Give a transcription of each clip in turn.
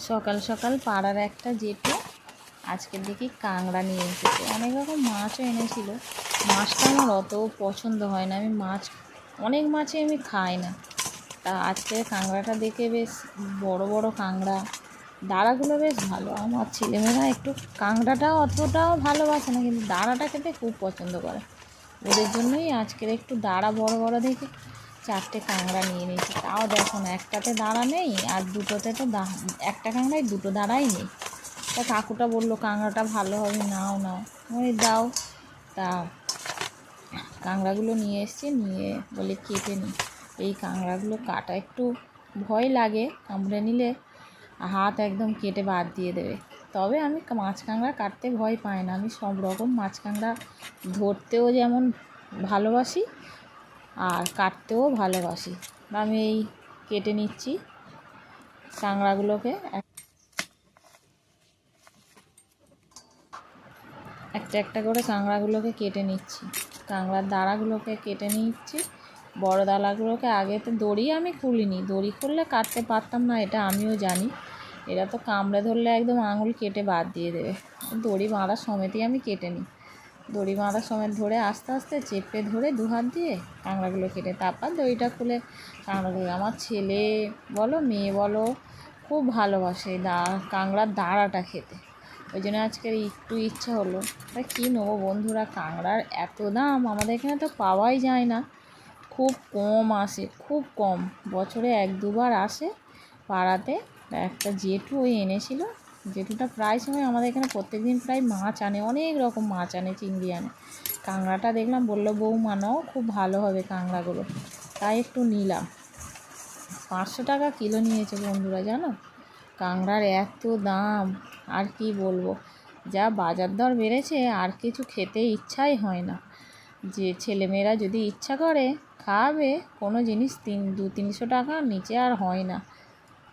সকাল সকাল পাড়ার একটা জেঠু আজকের দেখি কাঁকড়া নিয়ে এসেছে। অনেক রকম মাছও এনেছিল। মাছটা আমার অত পছন্দ হয় না, আমি অনেক মাছই আমি খাই না। তা আজকে কাঁকড়াটা দেখে বেশ বড় বড় কাঁকড়া, দাঁড়াগুলো বেশ ভালো। আমার ছেলেমেয়েরা একটু কাঁকড়াটাও অতটাও ভালোবাসে না, কিন্তু দাঁড়াটা খেতে খুব পছন্দ করে। ওদের জন্যই আজকের একটু দাঁড়া বড় বড় দেখে 4টে কাঁকড়া নিয়ে নিয়েছি। তাও দেখুন, একটাতে দাঁড়া নেই আর দুটোতে তো একটা কাঁকড়ায় দুটো দাঁড়াই নেই। তা কাকুটা বললো কাঁকড়াটা ভালো হবে, নাও নাও। আমি দাও। তা কাঁকড়াগুলো নিয়ে এসছি, নিয়ে বলে কেটে নিই। এই কাঁকড়াগুলো কাটা একটু ভয় লাগে, কামড়ে নিলে হাত একদম কেটে বাদ দিয়ে দেবে। তবে আমি মাছ কাঁকড়া কাটতে ভয় পাই না, আমি সব রকম মাছ কাঁকড়া ধরতেও যেমন ভালোবাসি আর কাটতেও ভালোবাসি। আমি এই কেটে নিচ্ছি কাঁকড়াগুলোকে, একটা একটা করে কাঁকড়াগুলোকে কেটে নিচ্ছি। কাঁকড়ার দাঁড়াগুলোকে কেটে নিচ্ছি। বড় দাঁড়াগুলোকে আগে তো দড়ি আমি খুলিনি, দড়ি খুললে কাটতে পারতাম না, এটা আমিও জানি। এরা তো কামড়ে ধরলে একদম আঙুল কেটে বাদ দিয়ে দেবে। দড়ি বাঁধা সমেতই আমি কেটে নিই। দড়ি বাঁধা সমেত ধরে আস্তে আস্তে চেপে ধরে দু হাত দিয়ে কাঁকড়াগুলো কেটে, তারপর দড়িটা খুলে কাঁকড়াগুলো, আমার ছেলে বলো মেয়ে বলো খুব ভালোবাসে কাঁকড়ার দাঁড়াটা খেতে। ওই জন্য আজকের একটু ইচ্ছা হলো। তা কী নেবো বন্ধুরা, কাঁকড়ার এত দাম, আমাদের এখানে তো পাওয়াই যায় না, খুব কম আসে, খুব কম। বছরে 1-2বার আসে পাড়াতে। একটা জেঠু ওই এনেছিল, জেঠুটা প্রায় সময় আমাদের এখানে প্রত্যেক দিন প্রায় মাছ আনে, অনেক রকম মাছ আনে, চিংড়ি আনে। কাঁকড়াটা দেখলাম, বললো বৌমা নাও, খুব ভালো হবে কাঁকড়াগুলো, তাই একটু নিলাম। 500 টাকা কিলো নিয়েছে বন্ধুরা, জানো। কাঁকড়ার এত দাম, আর কি বলবো, যা বাজার দর বেড়েছে আর কিছু খেতে ইচ্ছাই হয় না। যে ছেলেমেয়েরা যদি ইচ্ছা করে খাবে কোনো জিনিস, 200-300 টাকার নিচে আর হয় না।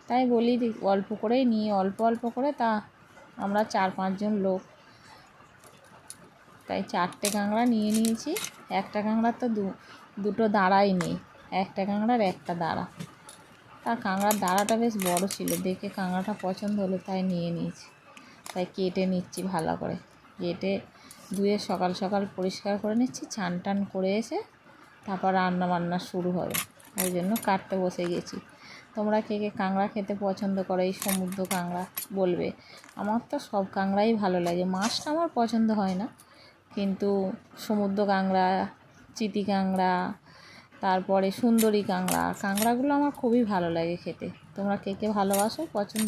তাই বলি অল্প করেই নিই, অল্প অল্প করে। তা আমরা 4-5 জন লোক, তাই 4টে কাঁকড়া নিয়ে নিয়েছি। একটা কাঁকড়ার তো দুটো দাঁড়াই নেই, একটা কাঁকড়ার একটা দাঁড়া। তা কাঁকড়ার দাঁড়াটা বেশ বড় ছিল, দেখে কাঁকড়াটা পছন্দ হলো তাই নিয়ে নিয়েছি। তাই কেটে নিচ্ছি ভালো করে, কেটে ধুয়ে সকাল সকাল পরিষ্কার করে নিচ্ছি। চান টান করে এসে তারপর রান্না বান্না শুরু হবে, ওই জন্য কাটতে বসে গেছি। তোমরা কে কে কাঁকড়া খেতে পছন্দ করো, এই সমুদ্র কাঁকড়া বলবে। আমার তো সব কাঁকড়াই ভালো লাগে, মাছটা আমার পছন্দ হয় না, কিন্তু সমুদ্র কাঁকড়া, চিতি কাঁকড়া, তারপরে সুন্দরী কাঁকড়াগুলো আমার খুবই ভালো লাগে খেতে। তোমরা কে কে ভালোবাসো, পছন্দ